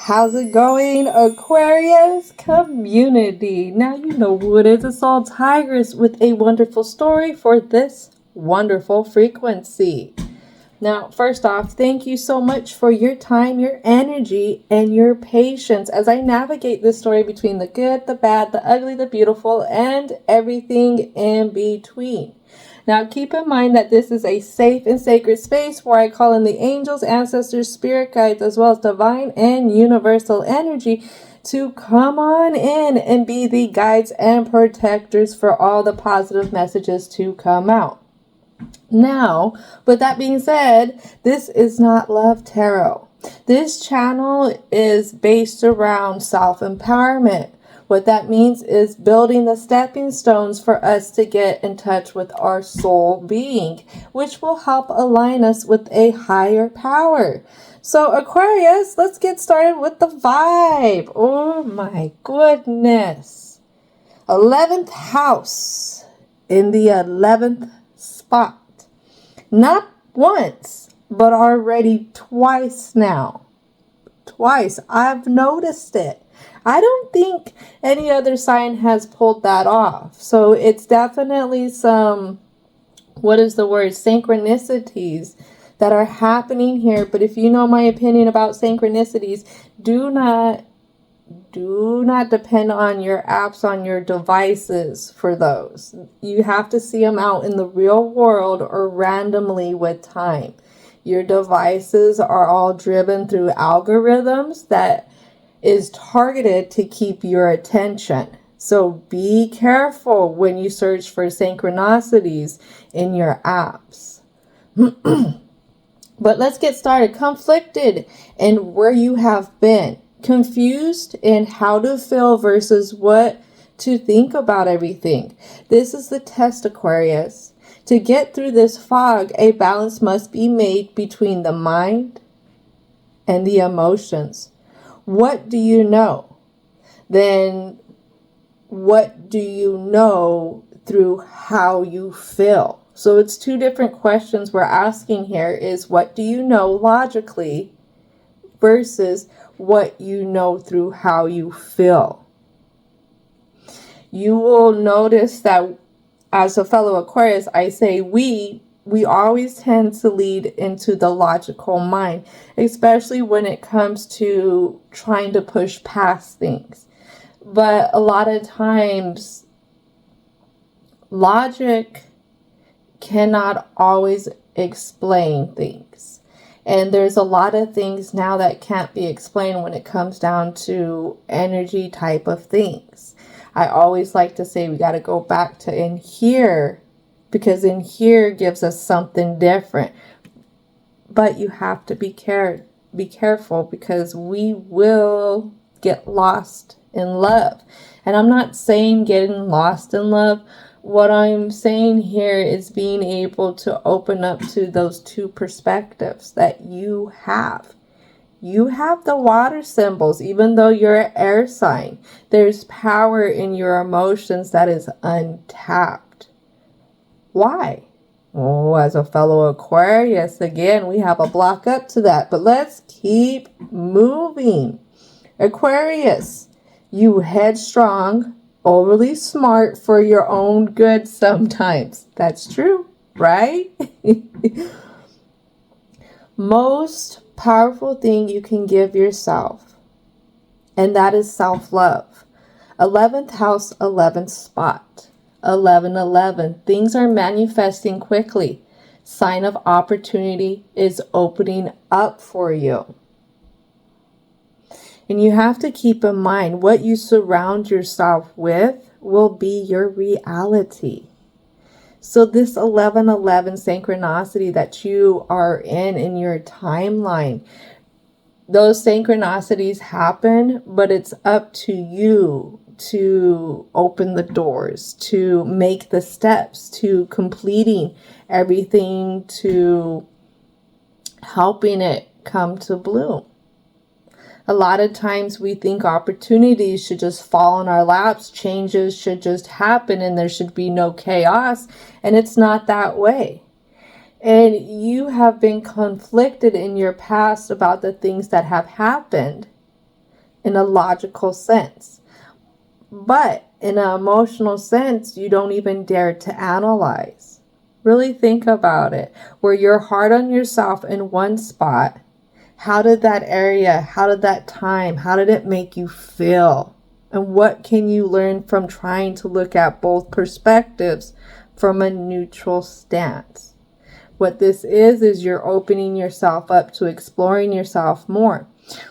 How's it going, Aquarius community? Now you know who it is. It's all Tigress with a wonderful story for this wonderful frequency. Now, first off, thank you so much for your time, your energy, and your patience as I navigate this story between the good, the bad, the ugly, the beautiful, and everything in between. Now, keep in mind that this is a safe and sacred space where I call in the angels, ancestors, spirit guides, as well as divine and universal energy to come on in and be the guides and protectors for all the positive messages to come out. Now, with that being said, this is not Love Tarot. This channel is based around self-empowerment. What that means is building the stepping stones for us to get in touch with our soul being, which will help align us with a higher power. So Aquarius, let's get started with the vibe. Oh my goodness. 11th house in the 11th spot. Not once, but already twice now. Twice. I've noticed it. I don't think any other sign has pulled that off. So it's definitely some, synchronicities that are happening here. But if you know my opinion about synchronicities, do not depend on your apps, on your devices for those. You have to see them out in the real world or randomly with time. Your devices are all driven through algorithms that is targeted to keep your attention. So be careful when you search for synchronicities in your apps. But let's get started. Conflicted in where you have been. Confused in how to feel versus what to think about everything. This is the test, Aquarius. To get through this fog, a balance must be made between the mind and the emotions. What do you know? Then what do you know through how you feel? So it's two different questions we're asking here is what do you know logically versus what you know through how you feel. You will notice that as a fellow Aquarius, I say we always tend to lead into the logical mind, especially when it comes to trying to push past things. But a lot of times, logic cannot always explain things. And there's a lot of things now that can't be explained when it comes down to energy type of things. I always like to say we got to go back to in here, because in here gives us something different. But you have to be careful because we will get lost in love. And I'm not saying getting lost in love. What I'm saying here is being able to open up to those two perspectives that you have. You have the water symbols, even though you're an air sign. There's power in your emotions that is untapped. Why? Oh, as a fellow Aquarius, again, we have a block up to that. But let's keep moving. Aquarius, you headstrong, overly smart for your own good sometimes. That's true, right? Most powerful thing you can give yourself, and that is self-love. 11th house, 11th spot. 1111. Things are manifesting quickly. Sign of opportunity is opening up for you. And you have to keep in mind what you surround yourself with will be your reality. So this 1111 synchronicity that you are in your timeline, those synchronicities happen, but it's up to you to open the doors, to make the steps, to completing everything, to helping it come to bloom. A lot of times we think opportunities should just fall in our laps, changes should just happen, and there should be no chaos, and it's not that way. And you have been conflicted in your past about the things that have happened. in a logical sense. But in an emotional sense, you don't even dare to analyze. Really think about it. Where you're hard on yourself in one spot, how did that area, how did that time, how did it make you feel? And what can you learn from trying to look at both perspectives from a neutral stance? What this is you're opening yourself up to exploring yourself more.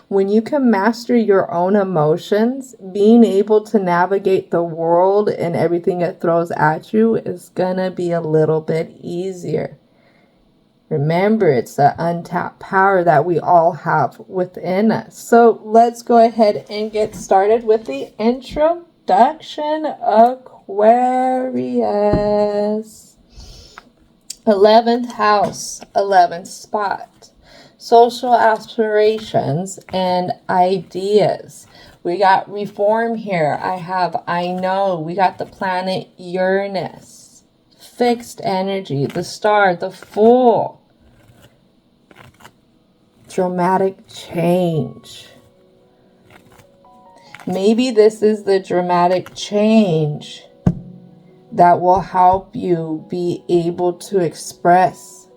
When you can master your own emotions, being able to navigate the world and everything it throws at you is gonna be a little bit easier. Remember, it's the untapped power that we all have within us. So let's go ahead and get started with the introduction. Aquarius. 11th house, 11th spot. Social aspirations and ideas. We got reform here. I know. We got the planet Uranus. Fixed energy, the star, the Fool. Dramatic change. Maybe this is the dramatic change that will help you be able to express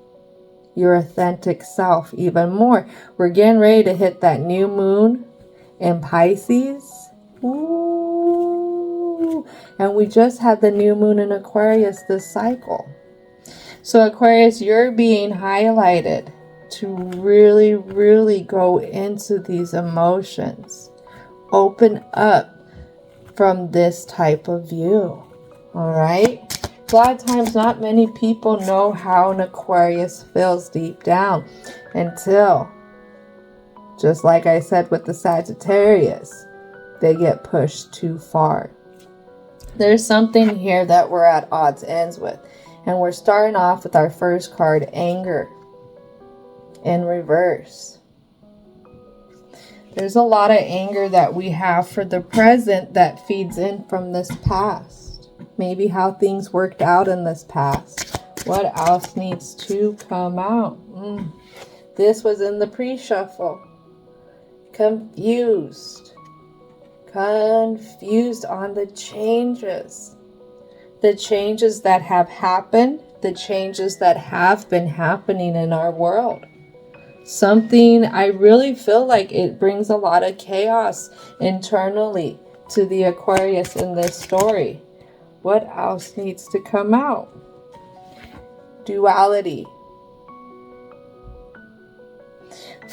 your authentic self even more. We're getting ready to hit that new moon in Pisces. Ooh. And we just had the new moon in Aquarius this cycle. So Aquarius, you're being highlighted to really, really go into these emotions. Open up from this type of view. All right? A lot of times, not many people know how an Aquarius feels deep down until, just like I said with the Sagittarius, they get pushed too far. There's something here that we're at odds ends with. And we're starting off with our first card, anger. In reverse. There's a lot of anger that we have for the present that feeds in from this past. Maybe how things worked out in this past. What else needs to come out? This was in the pre-shuffle. Confused. Confused on the changes. The changes that have happened. The changes that have been happening in our world. Something I really feel like it brings a lot of chaos internally to the Aquarius in this story. What else needs to come out? Duality.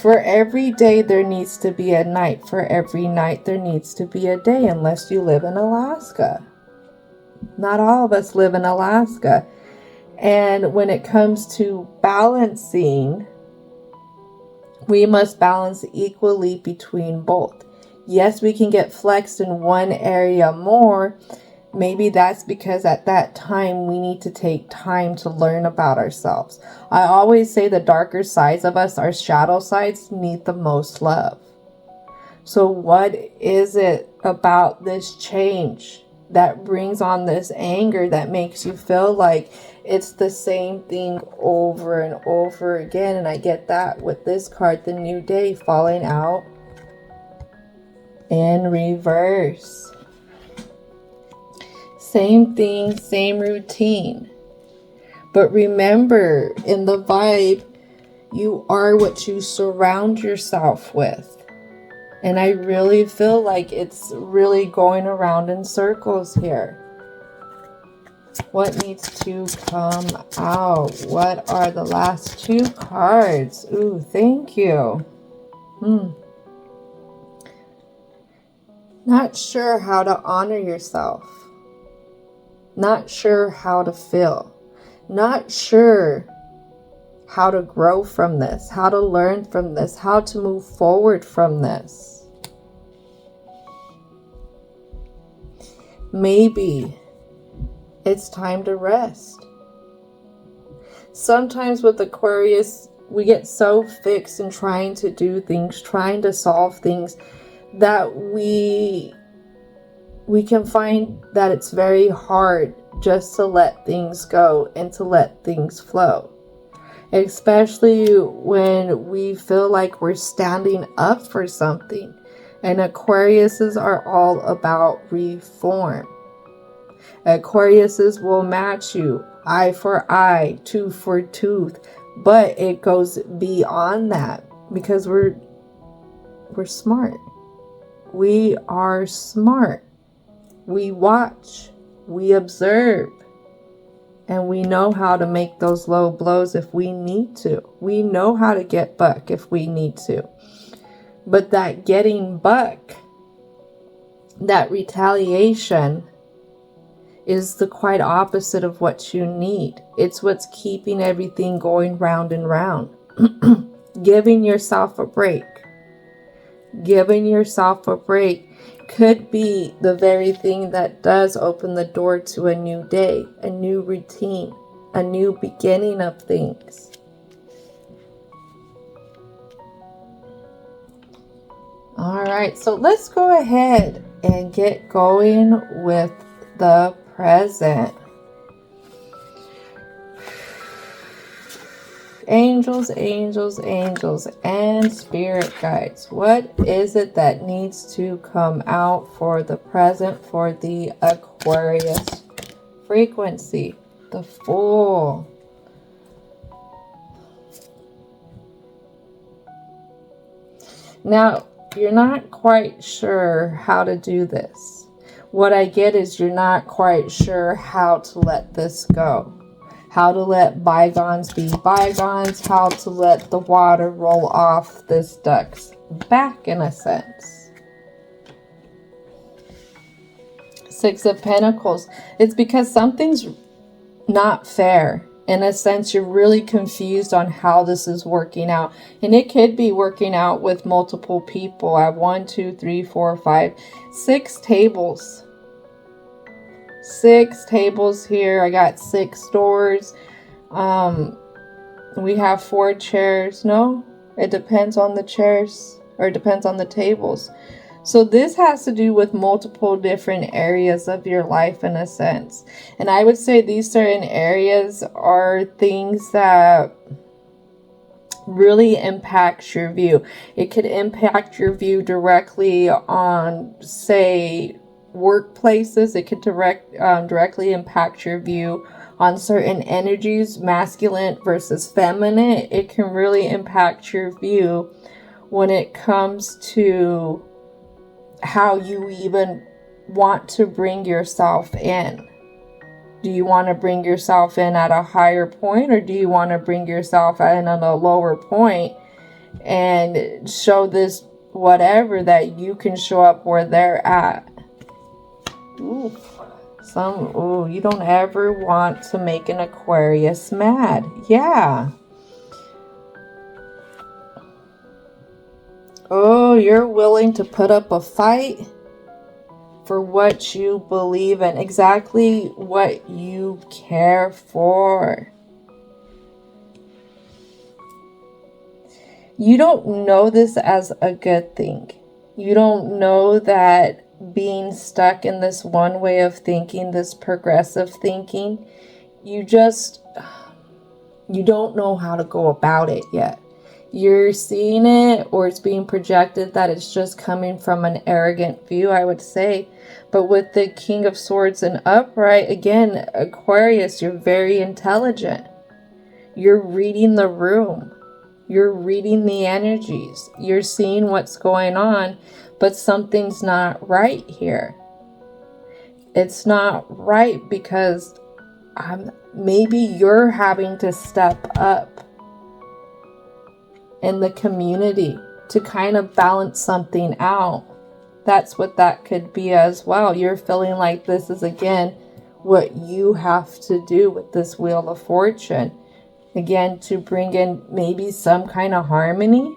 For every day there needs to be a night. For every night there needs to be a day, unless you live in Alaska. Not all of us live in Alaska. And when it comes to balancing, we must balance equally between both. Yes, we can get flexed in one area more. Maybe that's because at that time we need to take time to learn about ourselves. I always say the darker sides of us, our shadow sides, need the most love. So what is it about this change that brings on this anger that makes you feel like it's the same thing over and over again? And I get that with this card, the New Day, falling out in reverse. Same thing, same routine. But remember, in the vibe, you are what you surround yourself with. And I really feel like it's really going around in circles here. What needs to come out? What are the last two cards? Ooh, thank you. Not sure how to honor yourself. Not sure how to feel. Not sure how to grow from this, how to learn from this, how to move forward from this. Maybe it's time to rest. Sometimes with Aquarius, we get so fixed in trying to do things, trying to solve things, that we can find that it's very hard just to let things go and to let things flow. Especially when we feel like we're standing up for something. And Aquariuses are all about reform. Aquariuses will match you eye for eye, tooth for tooth, but it goes beyond that because we're smart. We are smart. We watch, we observe, and we know how to make those low blows if we need to. We know how to get buck if we need to. But that getting buck, that retaliation, is the quite opposite of what you need. It's what's keeping everything going round and round. Giving yourself a break. Giving yourself a break could be the very thing that does open the door to a new day, a new routine, a new beginning of things. All right, so let's go ahead and get going with the present. Angels, angels, angels, and spirit guides. What is it that needs to come out for the present for the Aquarius frequency? The Fool. Now, you're not quite sure how to do this. What I get is you're not quite sure how to let this go. How to let bygones be bygones. How to let the water roll off this duck's back, in a sense. Six of Pentacles. It's because something's not fair. In a sense, you're really confused on how this is working out. And it could be working out with multiple people. I have 1, 2, 3, 4, 5, 6 tables. 6 tables here. I got 6 doors. We have 4 chairs. No, it depends on the chairs, or it depends on the tables. So this has to do with multiple different areas of your life, in a sense. And I would say these certain areas are things that really impacts your view. It could impact your view directly on, say, workplaces. It could directly impact your view on certain energies, masculine versus feminine. It can really impact your view when it comes to how you even want to bring yourself in. Do you want to bring yourself in at a higher point, or do you want to bring yourself in at a lower point and show this whatever that you can show up where they're at? Ooh. You don't ever want to make an Aquarius mad. Yeah. Oh, you're willing to put up a fight for what you believe in, exactly what you care for. You don't know this as a good thing. You don't know that being stuck in this one way of thinking, this progressive thinking, you don't know how to go about it yet. You're seeing it, or it's being projected that it's just coming from an arrogant view, I would say. But with the King of Swords and upright, again, Aquarius, you're very intelligent. You're reading the room. You're reading the energies. You're seeing what's going on, but something's not right here. It's not right because maybe you're having to step up in the community to kind of balance something out. That's what that could be as well. You're feeling like this is, again, what you have to do with this Wheel of Fortune. Again, to bring in maybe some kind of harmony,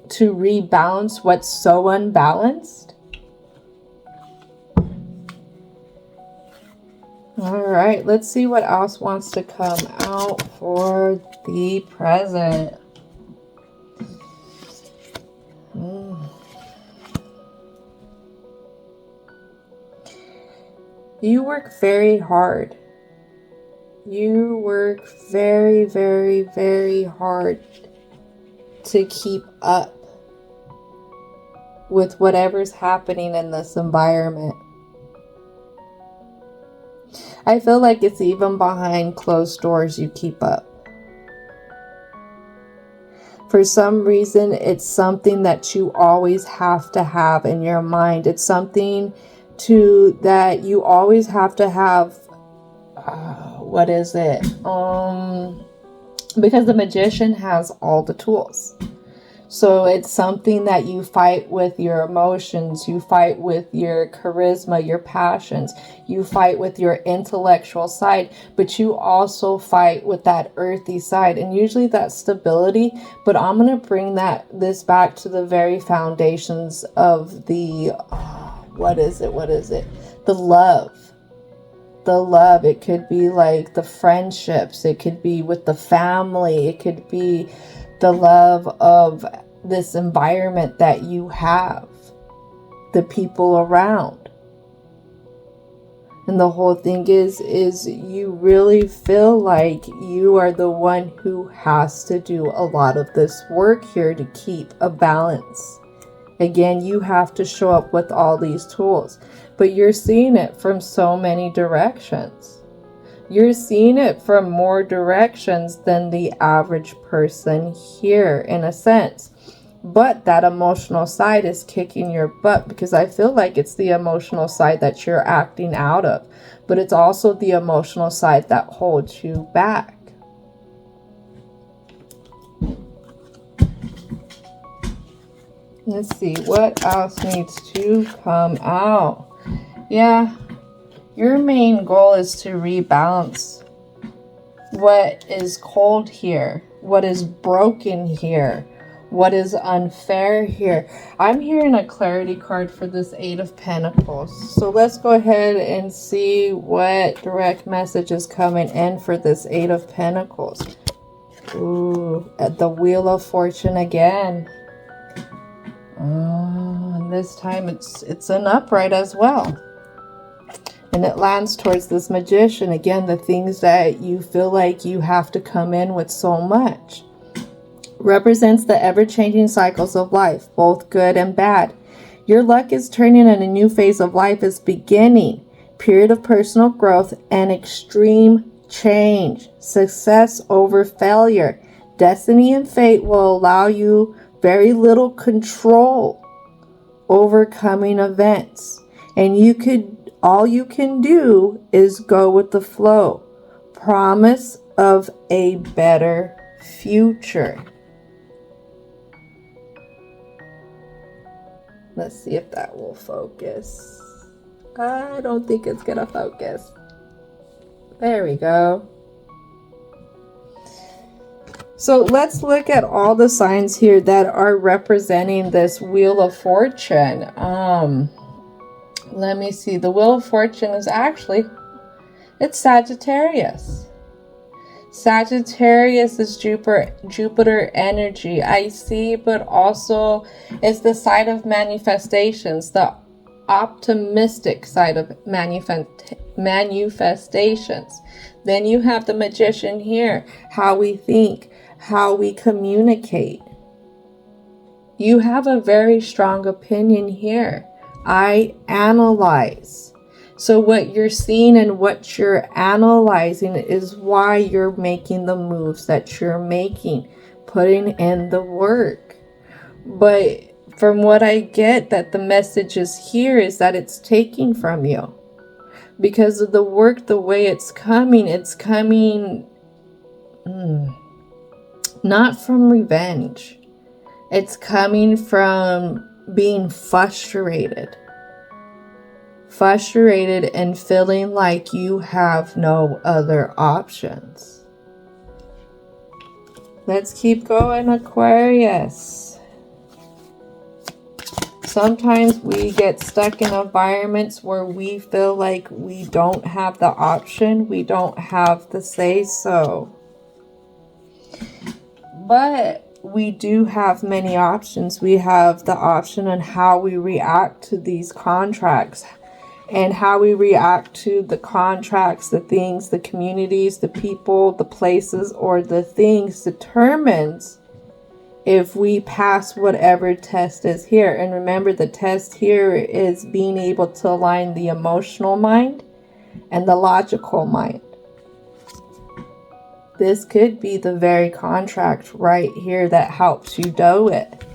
to rebalance what's so unbalanced. All right, let's see what else wants to come out for the present. You work very hard. You work very, very, very hard to keep up with whatever's happening in this environment. I feel like it's even behind closed doors you keep up. For some reason, it's something that you always have to have in your mind. It's something that you always have to have. What is it? Because the magician has all the tools. So it's something that you fight with your emotions, you fight with your charisma, your passions, you fight with your intellectual side, but you also fight with that earthy side, and usually that's stability. But I'm going to bring this back to the very foundations of the, what is it? The love. The love. It could be like the friendships, it could be with the family, it could be the love of this environment that you have, the people around. And the whole thing is you really feel like you are the one who has to do a lot of this work here to keep a balance. Again, you have to show up with all these tools, but you're seeing it from so many directions. You're seeing it from more directions than the average person here, in a sense. But that emotional side is kicking your butt, because I feel like it's the emotional side that you're acting out of. But it's also the emotional side that holds you back. Let's see, what else needs to come out? Yeah. Your main goal is to rebalance what is cold here, what is broken here, what is unfair here. I'm hearing a clarity card for this Eight of Pentacles. So let's go ahead and see what direct message is coming in for this Eight of Pentacles. Ooh, at the Wheel of Fortune again. And this time it's an upright as well. And it lands towards this Magician. Again, the things that you feel like you have to come in with so much. Represents the ever-changing cycles of life, both good and bad. Your luck is turning and a new phase of life is beginning. Period of personal growth and extreme change. Success over failure. Destiny and fate will allow you very little control over coming events. And all you can do is go with the flow. Promise of a better future. Let's see if that will focus. I don't think it's gonna focus. There we go. So let's look at all the signs here that are representing this Wheel of Fortune. Let me see. The Wheel of Fortune is it's Sagittarius. Sagittarius is Jupiter energy, I see, but also it's the side of manifestations, the optimistic side of manifestations. Then you have the Magician here, how we think, how we communicate. You have a very strong opinion here. I analyze. So what you're seeing and what you're analyzing is why you're making the moves that you're making, putting in the work. But from what I get, that the message is here is that it's taking from you. Because of the work, the way it's coming not from revenge. It's coming from being frustrated and feeling like you have no other options. Let's keep going, Aquarius. Sometimes we get stuck in environments where we feel like we don't have the option, we don't have the say so. But we do have many options. We have the option on how we react to these contracts, and how we react to the contracts, the things, the communities, the people, the places, or the things determines if we pass whatever test is here. And remember, the test here is being able to align the emotional mind and the logical mind. This could be the very contract right here that helps you do it.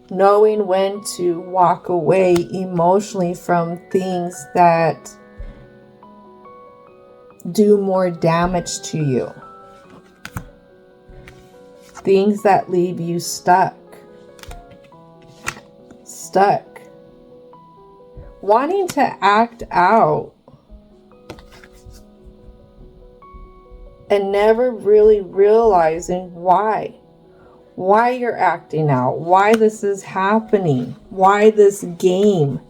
Knowing when to walk away emotionally from things that do more damage to you. Things that leave you stuck. Wanting to act out. And never really realizing why you're acting out, why this is happening, why this game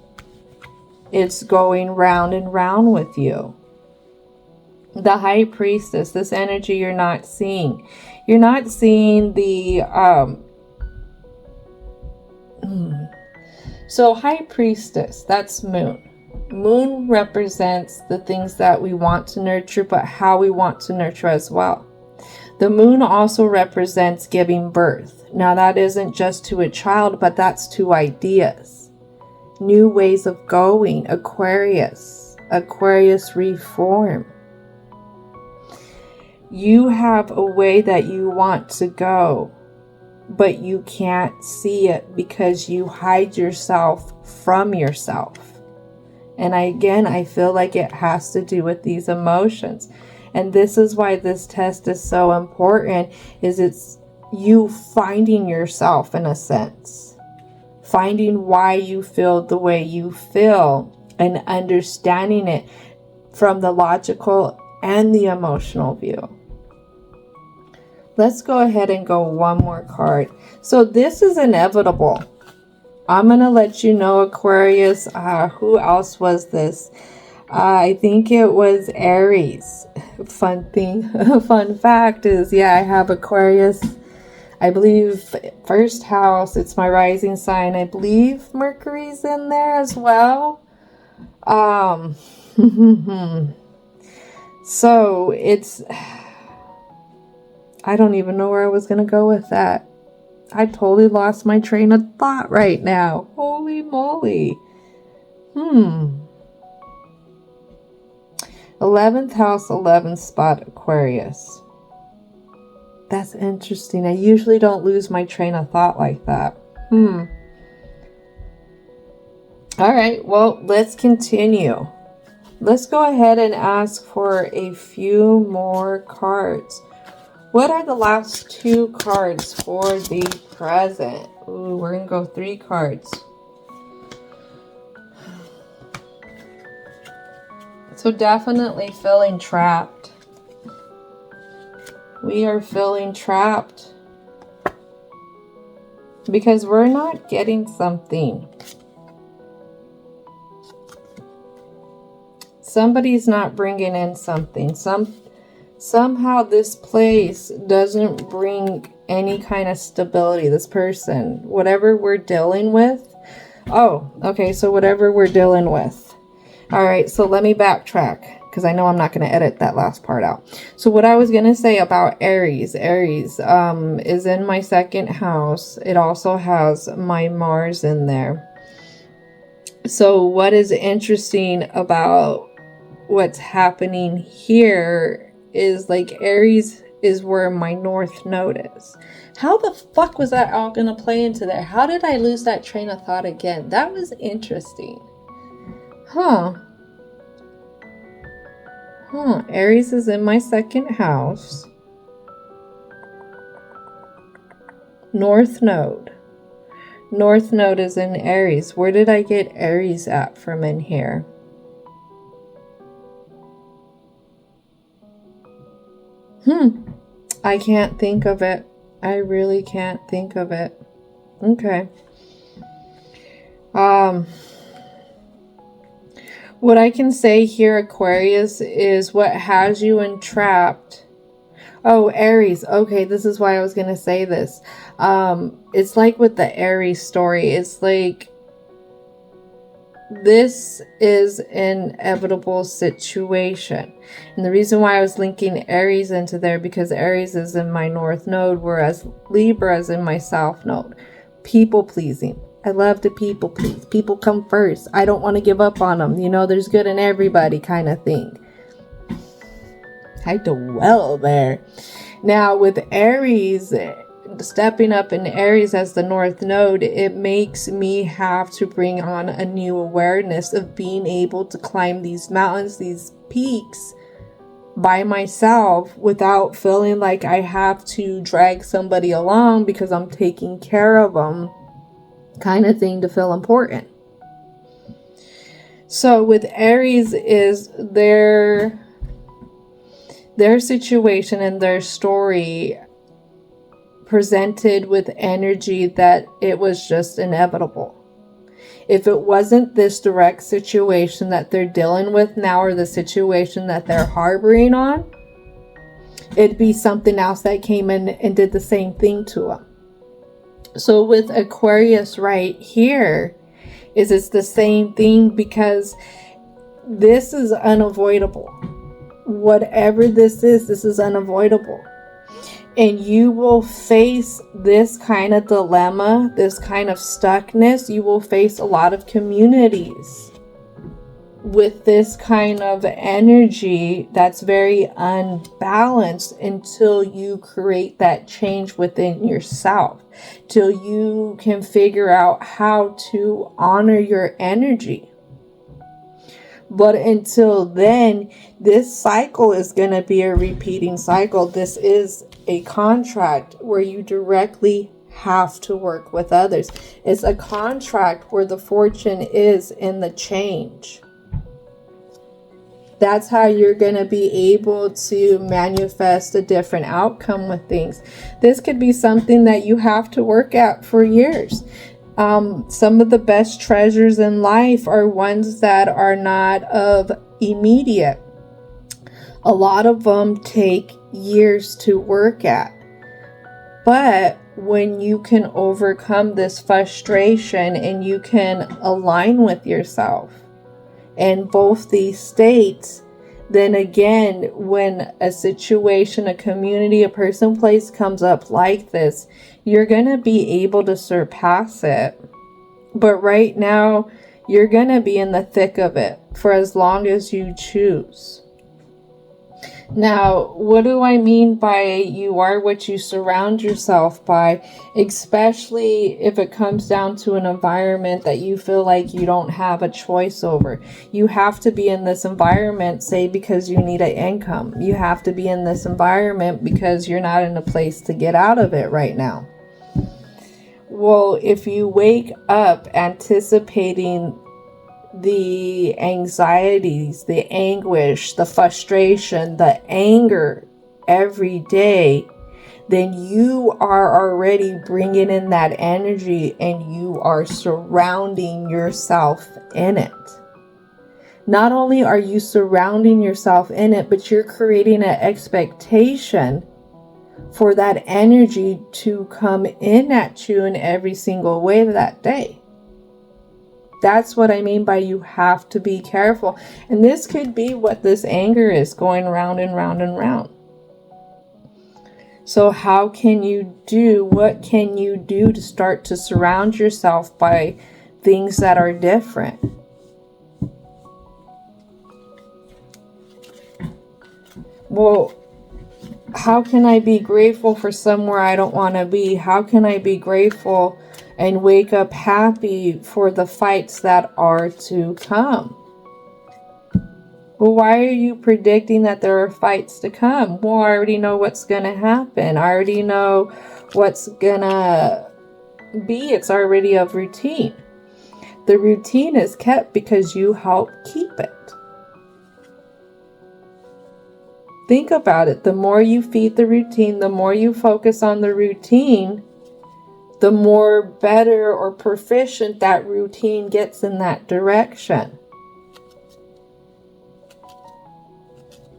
it's going round and round with you. The High Priestess, this energy you're not seeing. You're not seeing the so High Priestess, that's Moon. Moon represents the things that we want to nurture, but how we want to nurture as well. The moon also represents giving birth. Now that isn't just to a child, but that's to ideas. New ways of going. Aquarius reform. You have a way that you want to go, but you can't see it because you hide yourself from yourself. And I feel like it has to do with these emotions. And this is why this test is so important, is it's you finding yourself in a sense. Finding why you feel the way you feel and understanding it from the logical and the emotional view. Let's go ahead and go one more card. So this is inevitable. I'm going to let you know, Aquarius. Who else was this? I think it was Aries. Fun fact is, yeah, I have Aquarius. I believe first house. It's my rising sign. I believe Mercury's in there as well. So it's... I don't even know where I was going to go with that. I totally lost my train of thought right now. Holy moly. 11th house, 11th spot, Aquarius. That's interesting. I usually don't lose my train of thought like that. All right, well, let's continue. Let's go ahead and ask for a few more cards. What are the last two cards for the present? Ooh, we're going to go 3 cards. So definitely feeling trapped. We are feeling trapped because we're not getting something. Somebody's not bringing in something. Somehow this place doesn't bring any kind of stability. This person, whatever we're dealing with. Oh, okay. So whatever we're dealing with. All right. So let me backtrack because I know I'm not going to edit that last part out. So what I was going to say about Aries is in my 2nd house. It also has my Mars in there. So what is interesting about what's happening here is like Aries is where my North Node is. How the fuck was that all gonna play into there? How did I lose that train of thought again? That was interesting. Aries is in my 2nd house. North Node. North Node is in Aries. Where did I get Aries at from in here? I can't think of it. I really can't think of it. Okay. What I can say here, Aquarius, is what has you entrapped. Oh, Aries. Okay, this is why I was going to say this. It's like with the Aries story. It's like this is an inevitable situation. And the reason why I was linking Aries into there, because Aries is in my North Node, whereas Libra is in my South Node. People pleasing. I love to people please. People come first. I don't want to give up on them. You know, there's good in everybody kind of thing. I dwell there. Now with Aries, stepping up in Aries as the North Node, it makes me have to bring on a new awareness of being able to climb these mountains, these peaks by myself without feeling like I have to drag somebody along because I'm taking care of them, kind of thing, to feel important. So with Aries is their situation and their story presented with energy that it was just inevitable. If it wasn't this direct situation that they're dealing with now, or the situation that they're harboring on, it'd be something else that came in and did the same thing to them. So with Aquarius right here, it's the same thing, because this is unavoidable. Whatever this is unavoidable. And you will face this kind of dilemma, this kind of stuckness. You will face a lot of communities with this kind of energy that's very unbalanced, until you create that change within yourself, till you can figure out how to honor your energy. But until then, this cycle is going to be a repeating cycle. This is a contract where you directly have to work with others. It's a contract where the fortune is in the change. That's how you're going to be able to manifest a different outcome with things. This could be something that you have to work at for years. Some of the best treasures in life are ones that are not of immediate. A lot of them take years to work at. But when you can overcome this frustration and you can align with yourself in both these states, then again, when a situation, a community, a person, place comes up like this, you're going to be able to surpass it. But right now, you're going to be in the thick of it for as long as you choose. Now, what do I mean by you are what you surround yourself by, especially if it comes down to an environment that you feel like you don't have a choice over? You have to be in this environment, say, because you need an income. You have to be in this environment because you're not in a place to get out of it right now. Well, if you wake up anticipating the anxieties, the anguish, the frustration, the anger every day, then you are already bringing in that energy and you are surrounding yourself in it. Not only are you surrounding yourself in it, but you're creating an expectation for that energy to come in at you in every single way that day. That's what I mean by you have to be careful. And this could be what this anger is, going round and round and round. So what can you do to start to surround yourself by things that are different? Well, how can I be grateful for somewhere I don't want to be? How can I be grateful and wake up happy for the fights that are to come? Well, why are you predicting that there are fights to come? Well, I already know what's going to happen. I already know what's going to be. It's already of routine. The routine is kept because you help keep it. Think about it. The more you feed the routine, the more you focus on the routine, the more better or proficient that routine gets in that direction.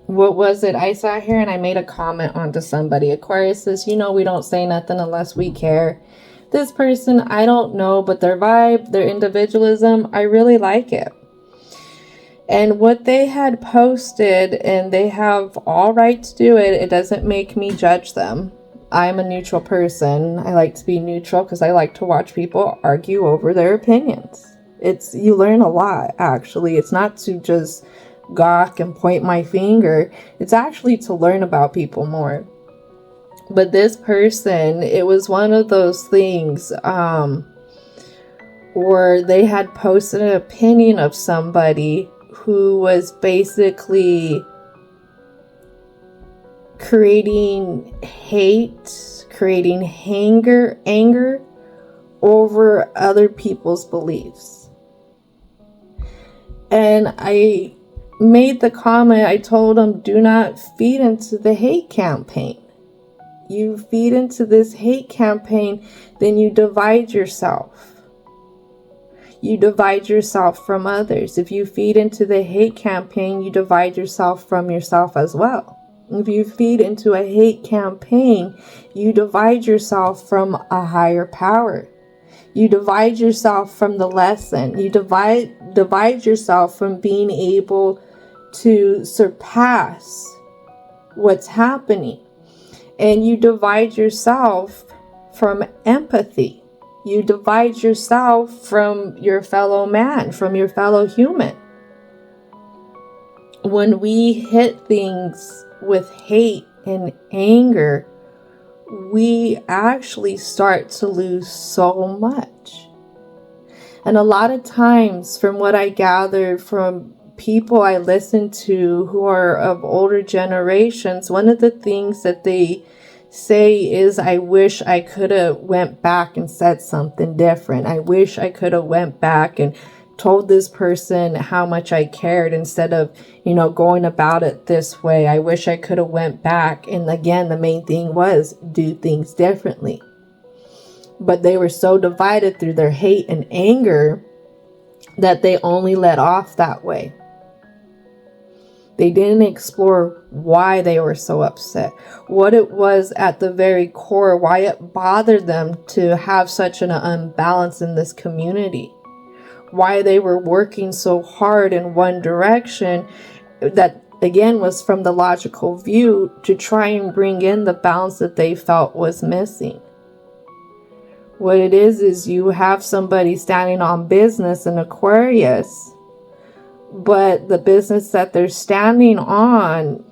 What was it? I sat here and I made a comment onto somebody. Aquarius says, we don't say nothing unless we care. This person, I don't know, but their vibe, their individualism, I really like it. And what they had posted, and they have all right to do it, it doesn't make me judge them. I'm a neutral person. I like to be neutral because I like to watch people argue over their opinions. You learn a lot, actually. It's not to just gawk and point my finger. It's actually to learn about people more. But this person, it was one of those things where they had posted an opinion of somebody who was basically creating hate, creating anger over other people's beliefs. And I made the comment, I told them, do not feed into the hate campaign. You feed into this hate campaign, then you divide yourself. You divide yourself from others. If you feed into the hate campaign, you divide yourself from yourself as well. If you feed into a hate campaign, you divide yourself from a higher power. You divide yourself from the lesson. You divide yourself from being able to surpass what's happening. And you divide yourself from empathy. You divide yourself from your fellow man, from your fellow human. When we hit things with hate and anger, we actually start to lose so much. And a lot of times, from what I gathered from people I listen to who are of older generations, one of the things that they say is, I wish I could have went back and said something different. I wish I could have went back and told this person how much I cared instead of, going about it this way. I wish I could have went back. And again, the main thing was do things differently. But they were so divided through their hate and anger that they only let off that way. They didn't explore why they were so upset, what it was at the very core, why it bothered them to have such an imbalance in this community, why they were working so hard in one direction that, again, was from the logical view to try and bring in the balance that they felt was missing. What it is you have somebody standing on business in Aquarius, but the business that they're standing on,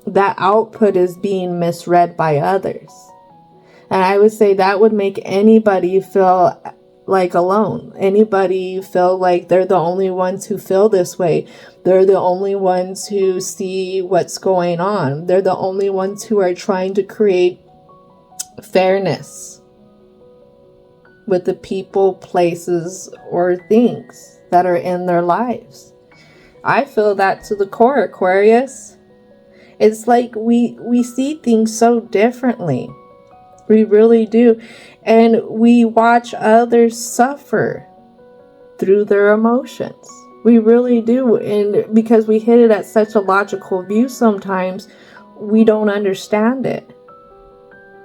that output is being misread by others. And I would say that would make anybody feel like alone. Anybody feel like they're the only ones who feel this way. They're the only ones who see what's going on. They're the only ones who are trying to create fairness with the people, places, or things that are in their lives. I feel that to the core, Aquarius. It's like we see things so differently. We really do. And we watch others suffer through their emotions. We really do. And because we hit it at such a logical view sometimes, we don't understand it.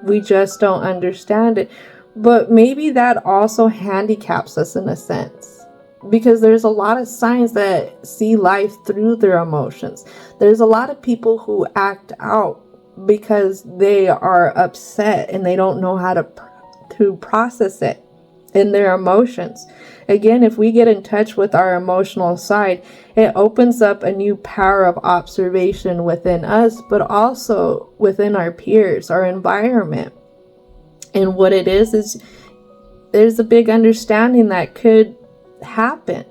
We just don't understand it. But maybe that also handicaps us in a sense. Because there's a lot of signs that see life through their emotions. There's a lot of people who act out because they are upset and they don't know how to process it in their emotions. Again, if we get in touch with our emotional side, it opens up a new power of observation within us, but also within our peers, our environment. And what it is there's a big understanding that could happen,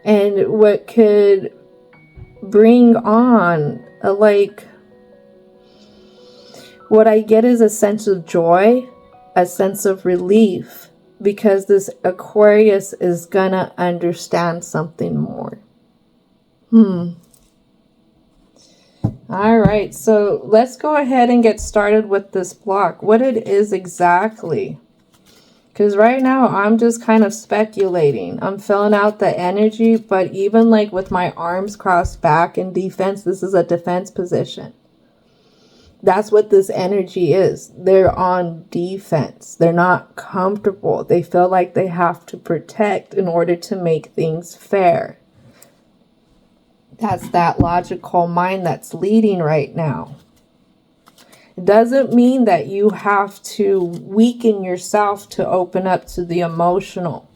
and what could bring on what I get is a sense of joy, a sense of relief, because this Aquarius is gonna understand something more. All right, so let's go ahead and get started with this block, what it is exactly. Because right now, I'm just kind of speculating. I'm filling out the energy, but even with my arms crossed back in defense, this is a defense position. That's what this energy is. They're on defense. They're not comfortable. They feel like they have to protect in order to make things fair. That's that logical mind that's leading right now. It doesn't mean that you have to weaken yourself to open up to the emotional.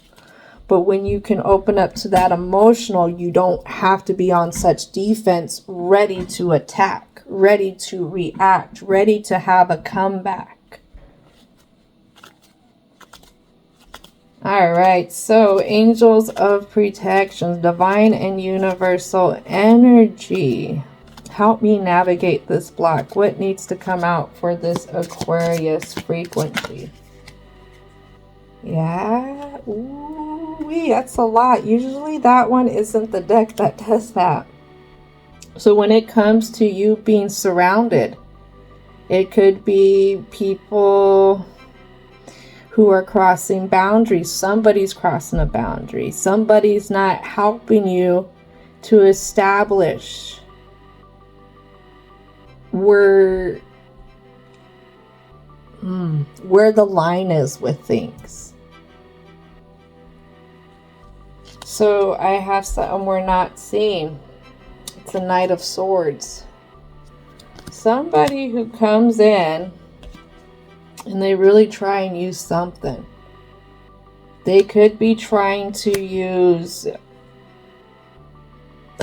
But when you can open up to that emotional, you don't have to be on such defense, ready to attack, ready to react, ready to have a comeback. All right, so angels of protection, divine and universal energy. Help me navigate this block. What needs to come out for this Aquarius frequency? Yeah, ooh, that's a lot. Usually that one isn't the deck that does that. So when it comes to you being surrounded, it could be people who are crossing boundaries. Somebody's crossing a boundary. Somebody's not helping you to establish where the line is with things. So I have something we're not seeing. It's a Knight of Swords. Somebody who comes in and they really try and use something. They could be trying to use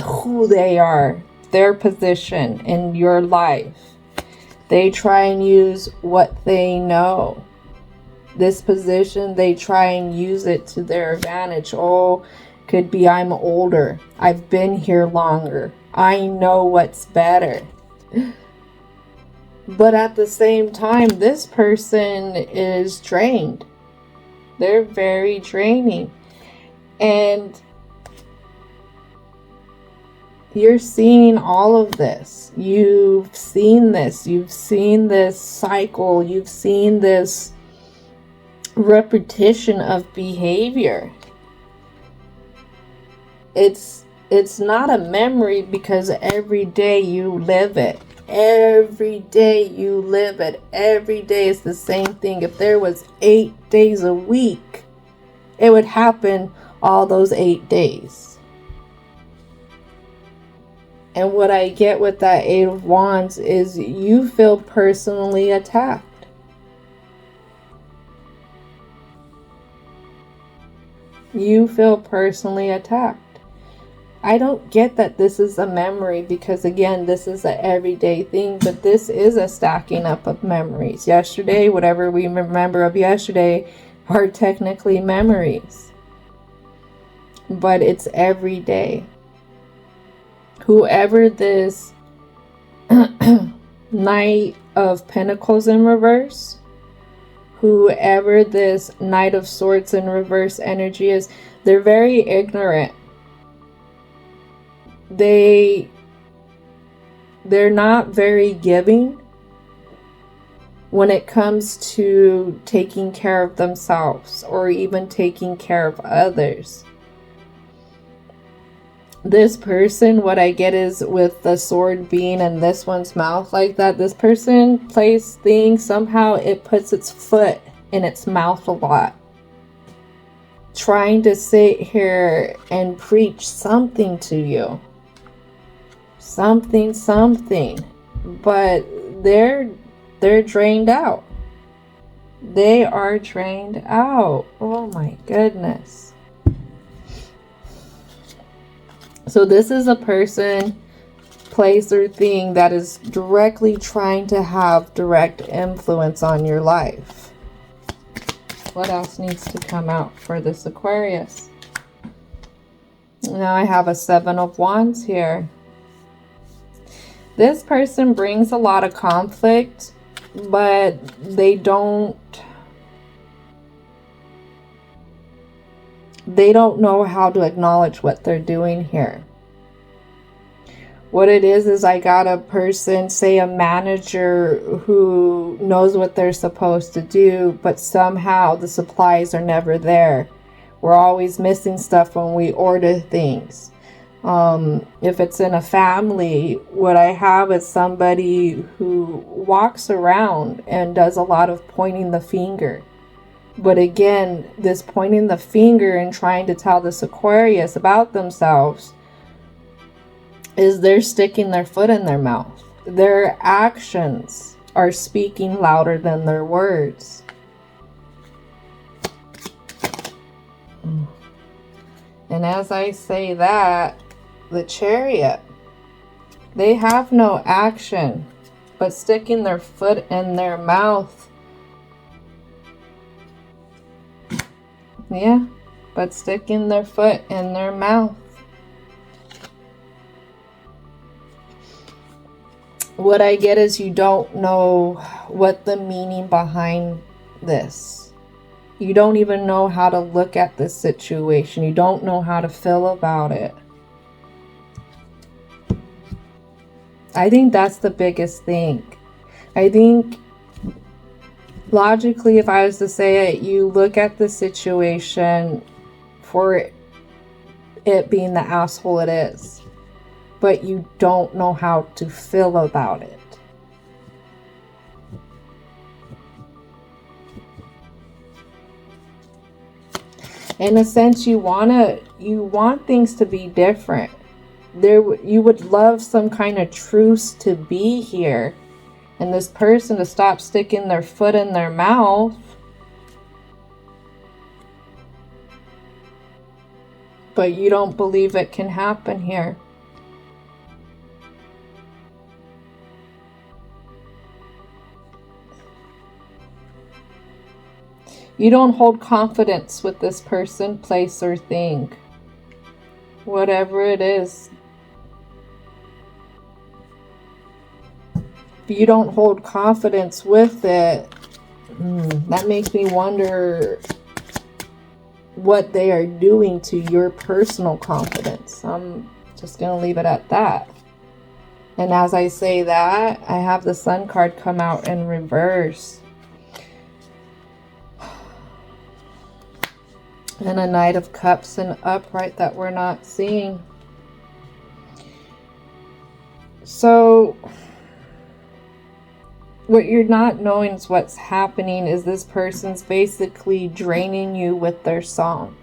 who they are, their position in your life. They try and use what they know. This position, they try and use it to their advantage. Oh, could be I'm older. I've been here longer. I know what's better. But at the same time, this person is drained. They're very draining. And you're seeing all of this. You've seen this. You've seen this cycle. You've seen this repetition of behavior. It's not a memory because every day you live it. Every day you live it. Every day is the same thing. If there was 8 days a week, it would happen all those 8 days. And what I get with that Eight of Wands is you feel personally attacked. You feel personally attacked. I don't get that this is a memory because, again, this is an everyday thing, but this is a stacking up of memories. Yesterday, whatever we remember of yesterday are technically memories, but it's every day. Whoever this Knight of Pentacles in reverse, whoever this Knight of Swords in reverse energy is, they're very ignorant. They're not very giving when it comes to taking care of themselves or even taking care of others. This person, what I get is with the sword being in this one's mouth like that, this person plays things, somehow it puts its foot in its mouth a lot. Trying to sit here and preach something to you. Something, but they're drained out. They are drained out. Oh my goodness. So this is a person, place, or thing that is directly trying to have direct influence on your life. What else needs to come out for this Aquarius? Now I have a Seven of Wands here. This person brings a lot of conflict, but they don't know how to acknowledge what they're doing here. What it is I got a person, say a manager, who knows what they're supposed to do, but somehow the supplies are never there. We're always missing stuff when we order things. If it's in a family, what I have is somebody who walks around and does a lot of pointing the finger. But again, this pointing the finger and trying to tell this Aquarius about themselves is they're sticking their foot in their mouth. Their actions are speaking louder than their words. And as I say that, the Chariot, they have no action but sticking their foot in their mouth. Yeah, but sticking their foot in their mouth. What I get is you don't know what the meaning behind this. You don't even know how to look at this situation. You don't know how to feel about it. I think that's the biggest thing. I think logically, if I was to say it, you look at the situation for it being the asshole it is, but you don't know how to feel about it. In a sense, you want things to be different. You would love some kind of truce to be here, and this person to stop sticking their foot in their mouth. But you don't believe it can happen here. You don't hold confidence with this person, place, or thing. Whatever it is. If you don't hold confidence with it, that makes me wonder what they are doing to your personal confidence. I'm just going to leave it at that. And as I say that, I have the Sun card come out in reverse. And a Knight of Cups in upright that we're not seeing. So what you're not knowing is what's happening is this person's basically draining you with their song,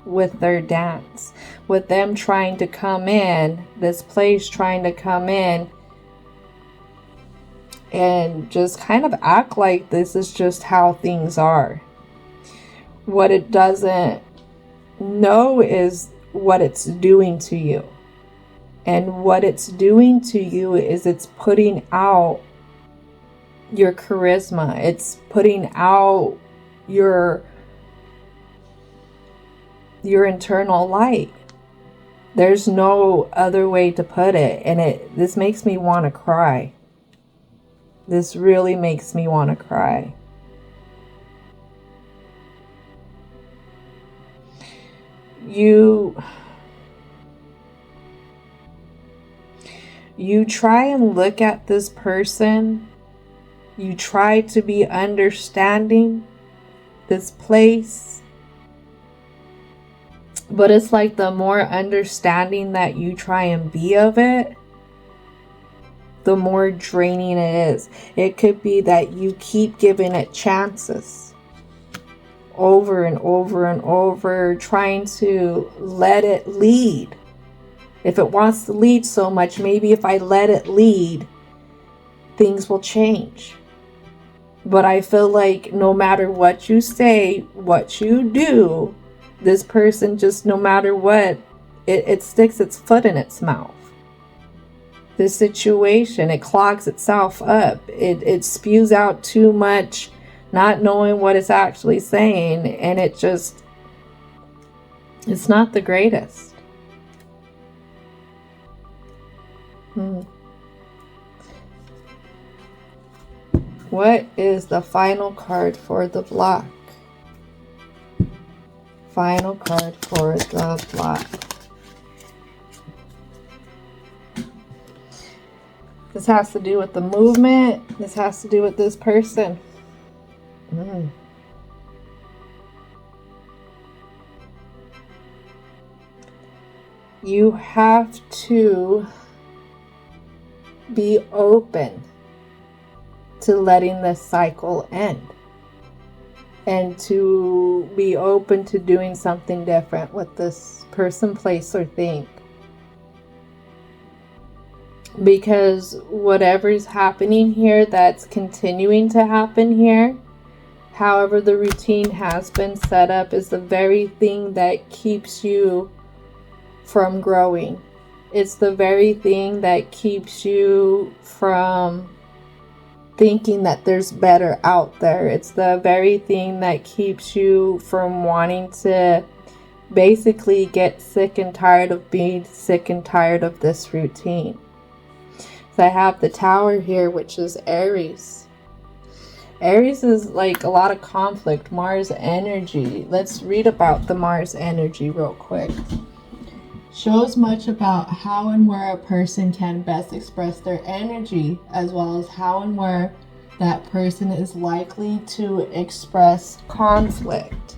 with their dance, with them trying to come in, this place trying to come in and just kind of act like this is just how things are. What it doesn't know is what it's doing to you. And what it's doing to you is it's putting out your charisma. It's putting out your internal light. There's no other way to put it. And this makes me want to cry. This really makes me want to cry. You try and look at this person. You try to be understanding this place. But it's like the more understanding that you try and be of it, the more draining it is. It could be that you keep giving it chances over and over and over, trying to let it lead. If it wants to lead so much, maybe if I let it lead, things will change. But I feel like no matter what you say, what you do, this person just, no matter what, it sticks its foot in its mouth. This situation, it clogs itself up. It spews out too much, not knowing what it's actually saying, and it's not the greatest. What is the final card for the block? Final card for the block. This has to do with the movement. This has to do with this person. You have to be open to letting this cycle end, and to be open to doing something different with this person, place, or thing. Because whatever's happening here, that's continuing to happen here, however the routine has been set up, is the very thing that keeps you from growing. It's the very thing that keeps you from thinking that there's better out there. It's the very thing that keeps you from wanting to basically get sick and tired of being sick and tired of this routine. So I have the Tower here, which is Aries. Aries is like a lot of conflict, Mars energy. Let's read about the Mars energy real quick. Shows much about how and where a person can best express their energy, as well as how and where that person is likely to express conflict.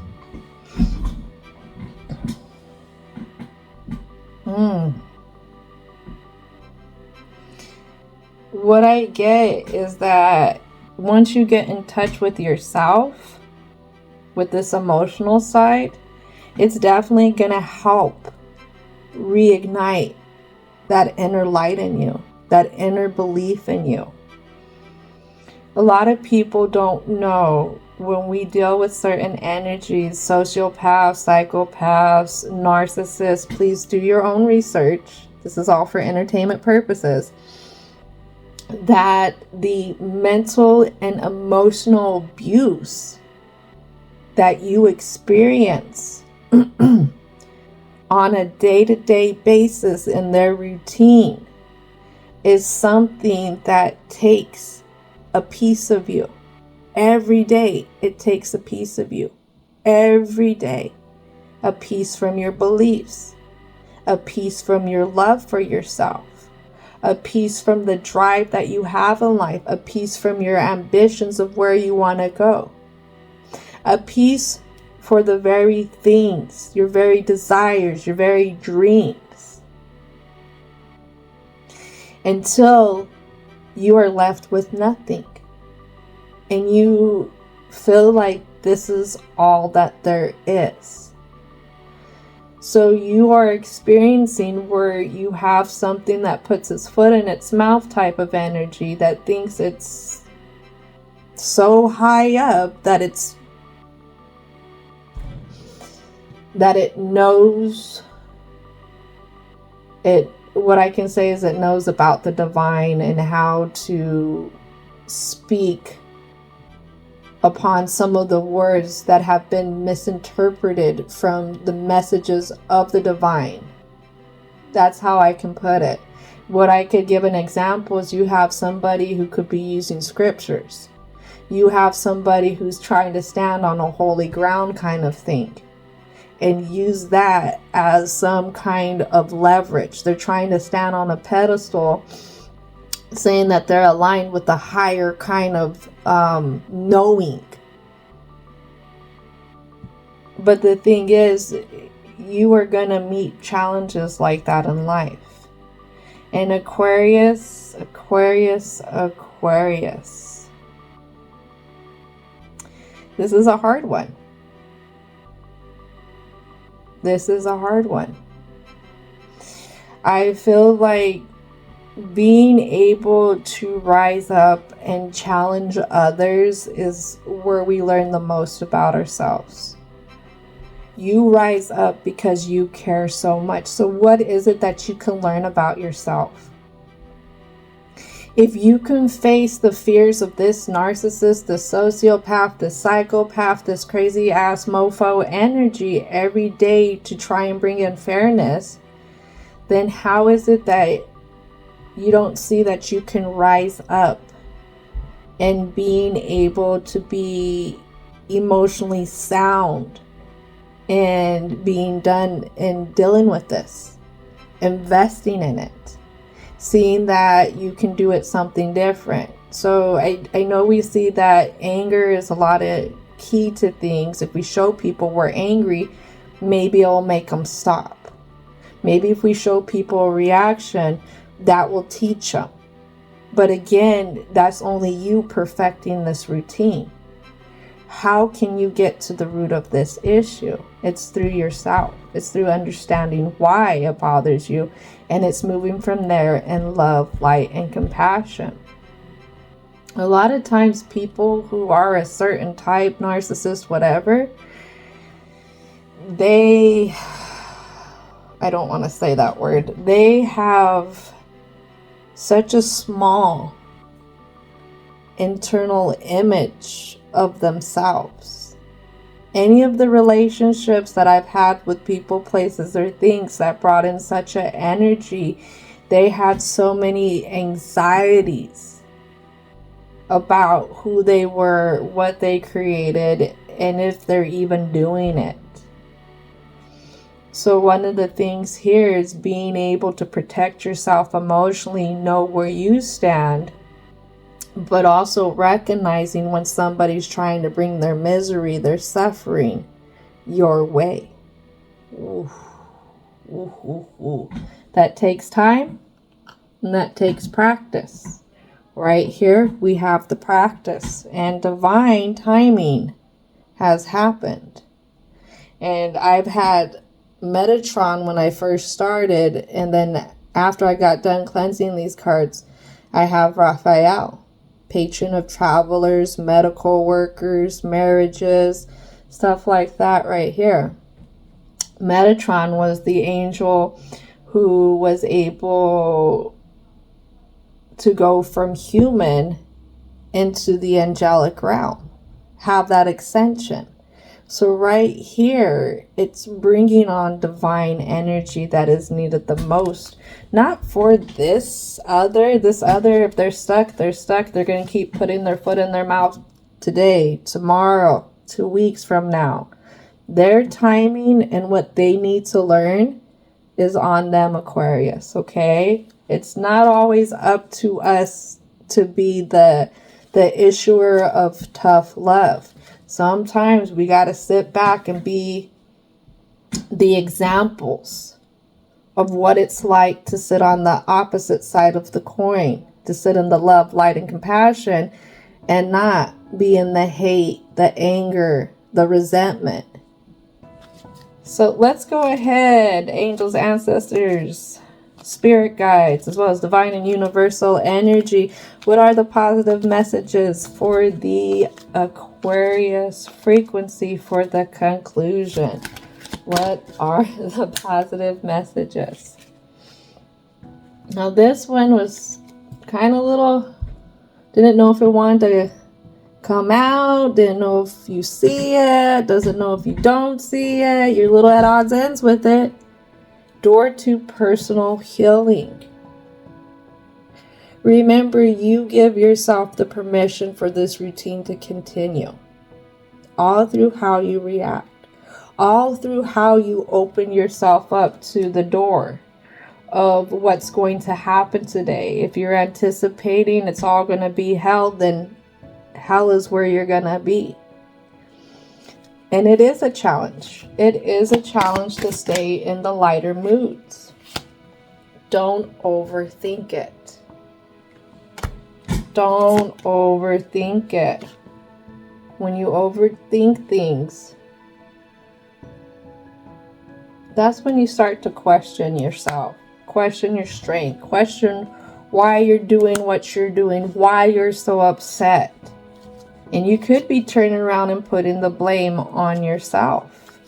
What I get is that once you get in touch with yourself, with this emotional side, it's definitely gonna help reignite that inner light in you, that inner belief in you. A lot of people don't know, when we deal with certain energies, sociopaths, psychopaths, narcissists, please do your own research. This is all for entertainment purposes. That the mental and emotional abuse that you experience on a day-to-day basis in their routine is something that takes a piece of you. Every day it takes a piece of you. Every day. A piece from your beliefs. A piece from your love for yourself. A piece from the drive that you have in life. A piece from your ambitions of where you want to go. A piece for the very things, your very desires, your very dreams. Until you are left with nothing. And you feel like this is all that there is. So you are experiencing where you have something that puts its foot in its mouth type of energy, that thinks it's so high up that it knows it. What I can say is it knows about the divine and how to speak upon some of the words that have been misinterpreted from the messages of the divine. That's how I can put it. What I could give an example is, you have somebody who could be using scriptures. You have somebody who's trying to stand on a holy ground kind of thing, and use that as some kind of leverage. They're trying to stand on a pedestal, saying that they're aligned with the higher kind of knowing. But the thing is, you are going to meet challenges like that in life. And Aquarius. This is a hard one. This is a hard one. I feel like being able to rise up and challenge others is where we learn the most about ourselves. You rise up because you care so much. So what is it that you can learn about yourself? If you can face the fears of this narcissist, the sociopath, the psychopath, this crazy ass mofo energy every day to try and bring in fairness, then how is it that you don't see that you can rise up and being able to be emotionally sound and being done in dealing with this, investing in it, seeing that you can do it something different? So I know we see that anger is a lot of key to things. If we show people we're angry, maybe it'll make them stop. Maybe if we show people a reaction, that will teach them. But again, that's only you perfecting this routine. How can you get to the root of this issue? It's through yourself. It's through understanding why it bothers you. And it's moving from there in love, light, and compassion. A lot of times people who are a certain type, narcissist, whatever, I don't want to say that word. They have such a small internal image of themselves. Any of the relationships that I've had with people, places, or things that brought in such an energy, they had so many anxieties about who they were, what they created, and if they're even doing it. So one of the things here is being able to protect yourself emotionally, know where you stand, but also recognizing when somebody's trying to bring their misery, their suffering your way. Ooh, ooh, ooh, ooh. That takes time and that takes practice. Right here we have the practice, and divine timing has happened. And I've had Metatron when I first started, and then after I got done cleansing these cards, I have Raphael, patron of travelers, medical workers, marriages, stuff like that right here. Metatron was the angel who was able to go from human into the angelic realm, have that ascension. So right here, it's bringing on divine energy that is needed the most. Not for this other, if they're stuck, they're stuck. They're going to keep putting their foot in their mouth today, tomorrow, 2 weeks from now. Their timing and what they need to learn is on them, Aquarius, okay? It's not always up to us to be the issuer of tough love. Sometimes we got to sit back and be the examples of what it's like to sit on the opposite side of the coin, to sit in the love, light, and compassion, and not be in the hate, the anger, the resentment. So let's go ahead, angels, ancestors, spirit guides, as well as divine and universal energy. What are the positive messages for the Aquarius frequency for the conclusion? What are the positive messages? Now this one was kind of little, didn't know if it wanted to come out, didn't know if you see it, doesn't know if you don't see it, you're a little at odds ends with it. Door to personal healing. Remember, you give yourself the permission for this routine to continue. All through how you react. All through how you open yourself up to the door of what's going to happen today. If you're anticipating it's all going to be hell, then hell is where you're going to be. And it is a challenge. It is a challenge to stay in the lighter moods. Don't overthink it. Don't overthink it. When you overthink things, that's when you start to question yourself, question your strength, question why you're doing what you're doing, why you're so upset. And you could be turning around and putting the blame on yourself.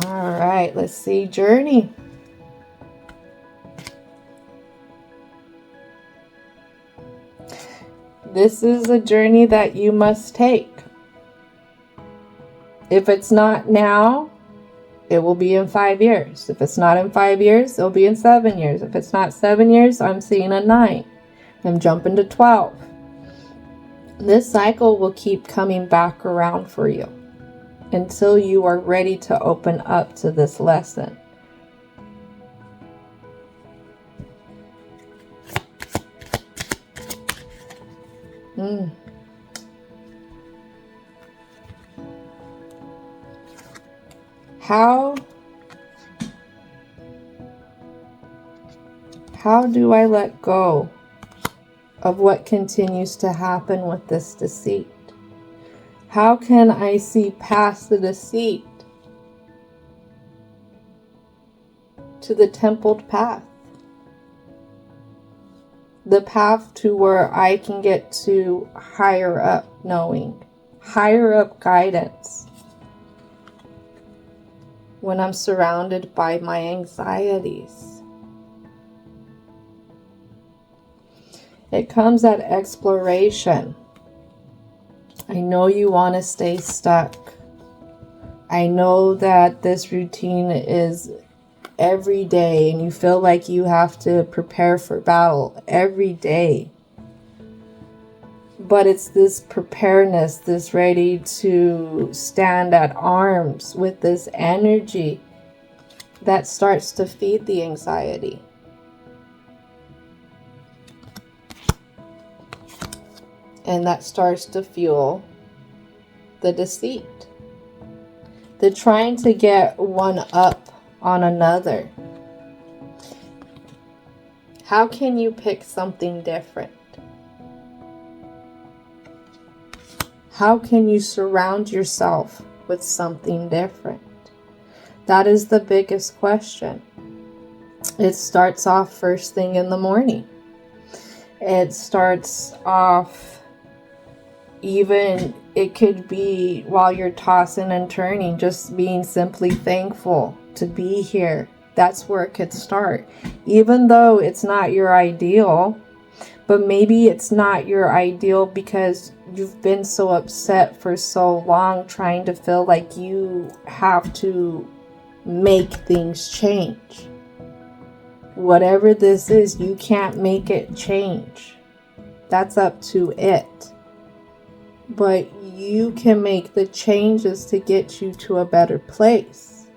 All right, let's see. Journey. This is a journey that you must take. If it's not now, it will be in 5 years. If it's not in 5 years, it'll be in 7 years. If it's not 7 years, I'm seeing a 9. I'm jumping to 12. This cycle will keep coming back around for you until you are ready to open up to this lesson. How do I let go of what continues to happen with this deceit? How can I see past the deceit to the templed path? The path to where I can get to higher up knowing, higher up guidance when I'm surrounded by my anxieties. It comes at exploration. I know you want to stay stuck. I know that this routine is every day and you feel like you have to prepare for battle every day. But it's this preparedness, this ready to stand at arms with this energy that starts to feed the anxiety. And that starts to fuel the deceit. The trying to get one up on another. How can you pick something different? How can you surround yourself with something different? That is the biggest question. It starts off first thing in the morning. It starts off even, it could be while you're tossing and turning, just being simply thankful to be here. That's where it could start. Even though it's not your ideal, but maybe it's not your ideal because you've been so upset for so long trying to feel like you have to make things change. Whatever this is, you can't make it change. That's up to it. But you can make the changes to get you to a better place.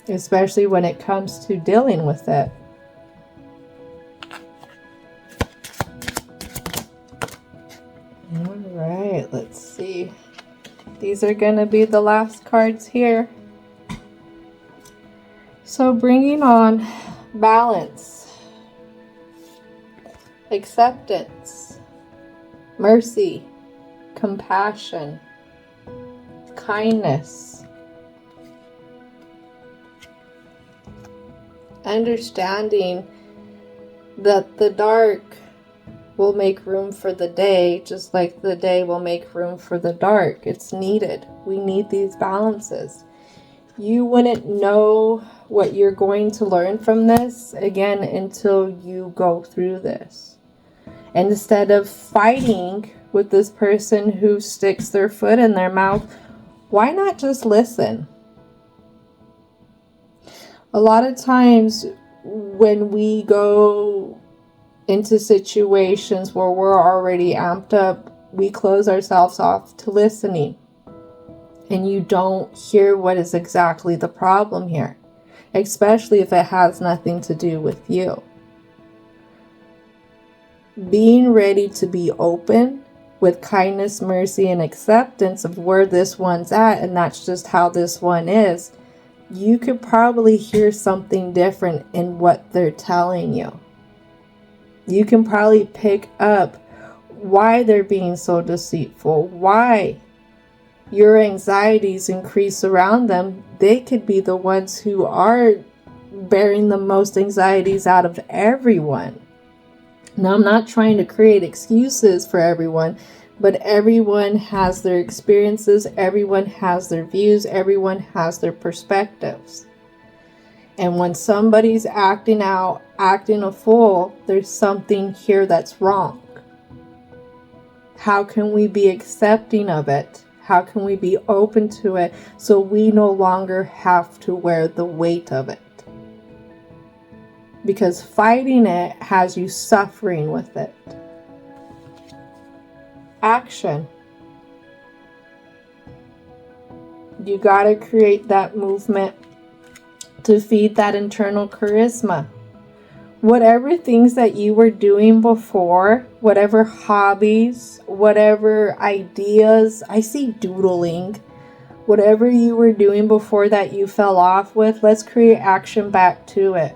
Especially when it comes to dealing with it. Alright, let's see. These are going to be the last cards here. So bringing on balance, acceptance, mercy, compassion, kindness, understanding that the dark will make room for the day, just like the day will make room for the dark. It's needed. We need these balances. You wouldn't know what you're going to learn from this, again, until you go through this. And instead of fighting with this person who sticks their foot in their mouth, why not just listen? A lot of times when we go into situations where we're already amped up, we close ourselves off to listening. And you don't hear what is exactly the problem here, especially if it has nothing to do with you. Being ready to be open with kindness, mercy, and acceptance of where this one's at, and that's just how this one is, you could probably hear something different in what they're telling you. You can probably pick up why they're being so deceitful, why your anxieties increase around them. They could be the ones who are bearing the most anxieties out of everyone. Now, I'm not trying to create excuses for everyone, but everyone has their experiences, everyone has their views, everyone has their perspectives. And when somebody's acting out, acting a fool, there's something here that's wrong. How can we be accepting of it? How can we be open to it so we no longer have to wear the weight of it? Because fighting it has you suffering with it. Action. You gotta create that movement to feed that internal charisma. Whatever things that you were doing before, whatever hobbies, whatever ideas, I see doodling, Whatever you were doing before that you fell off with, let's create action back to it.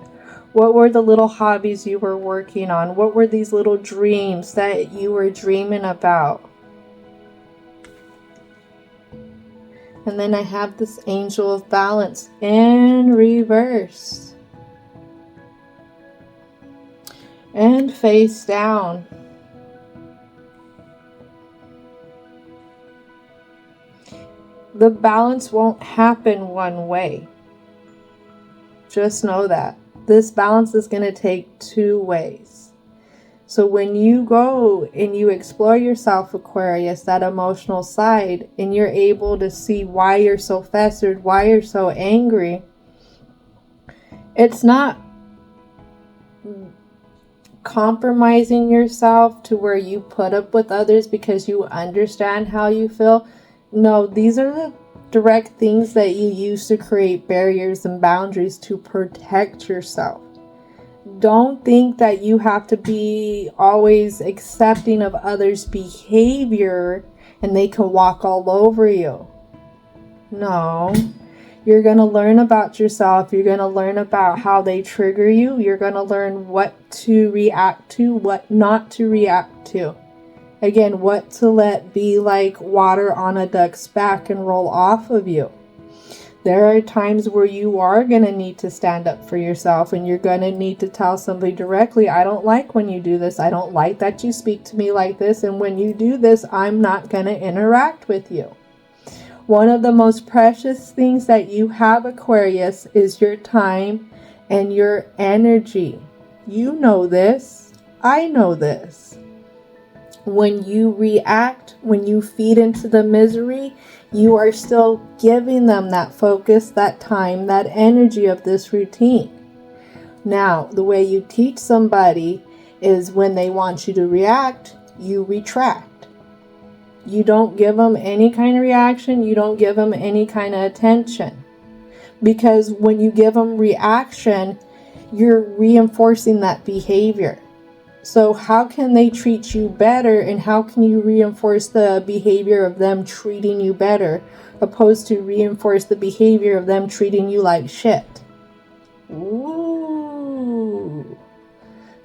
What were the little hobbies you were working on? What were these little dreams that you were dreaming about? And then I have this angel of balance in reverse. And face down. The balance won't happen one way. Just know that. This balance is going to take two ways. So when you go and you explore yourself, Aquarius, that emotional side, and you're able to see why you're so festered, why you're so angry, it's not compromising yourself to where you put up with others because you understand how you feel. No, these are the direct things that you use to create barriers and boundaries to protect yourself. Don't think that you have to be always accepting of others' behavior and they can walk all over you. No. You're going to learn about yourself. You're going to learn about how they trigger you. You're going to learn what to react to, what not to react to. Again, what to let be like water on a duck's back and roll off of you. There are times where you are going to need to stand up for yourself, and you're going to need to tell somebody directly, I don't like when you do this. I don't like that you speak to me like this. And when you do this, I'm not going to interact with you. One of the most precious things that you have, Aquarius, is your time and your energy. You know this. I know this. When you react, when you feed into the misery, you are still giving them that focus, that time, that energy of this routine. Now, the way you teach somebody is when they want you to react, you retract. You don't give them any kind of reaction. You don't give them any kind of attention. Because when you give them reaction, you're reinforcing that behavior. So how can they treat you better, and how can you reinforce the behavior of them treating you better opposed to reinforce the behavior of them treating you like shit? Ooh.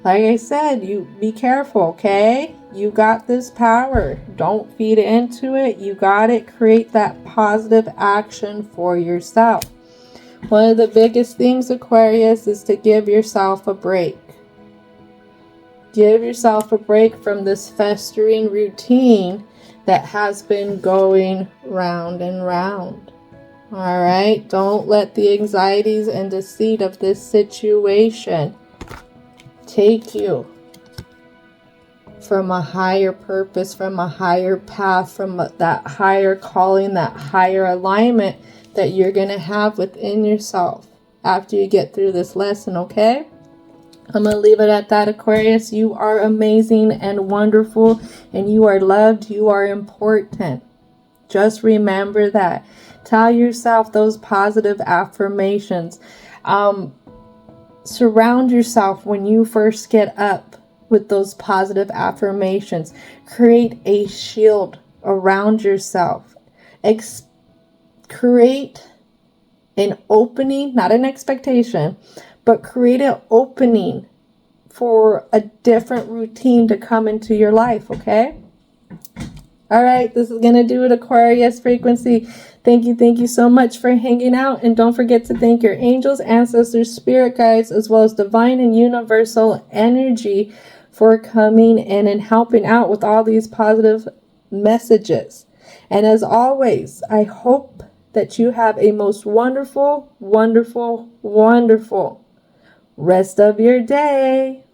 Like I said, you be careful, okay? You got this power. Don't feed into it. You got it. Create that positive action for yourself. One of the biggest things, Aquarius, is to give yourself a break. Give yourself a break from this festering routine that has been going round and round. All right? Don't let the anxieties and deceit of this situation take you from a higher purpose, from a higher path, from that higher calling, that higher alignment that you're going to have within yourself after you get through this lesson, okay? I'm going to leave it at that, Aquarius. You are amazing and wonderful, and you are loved. You are important. Just remember that. Tell yourself those positive affirmations. Surround yourself when you first get up with those positive affirmations. Create a shield around yourself. Create an opening, not an expectation, but create an opening for a different routine to come into your life, okay? All right, this is going to do it, Aquarius frequency. Thank you so much for hanging out. And don't forget to thank your angels, ancestors, spirit guides, as well as divine and universal energy for coming in and helping out with all these positive messages. And as always, I hope that you have a most wonderful, wonderful, wonderful rest of your day.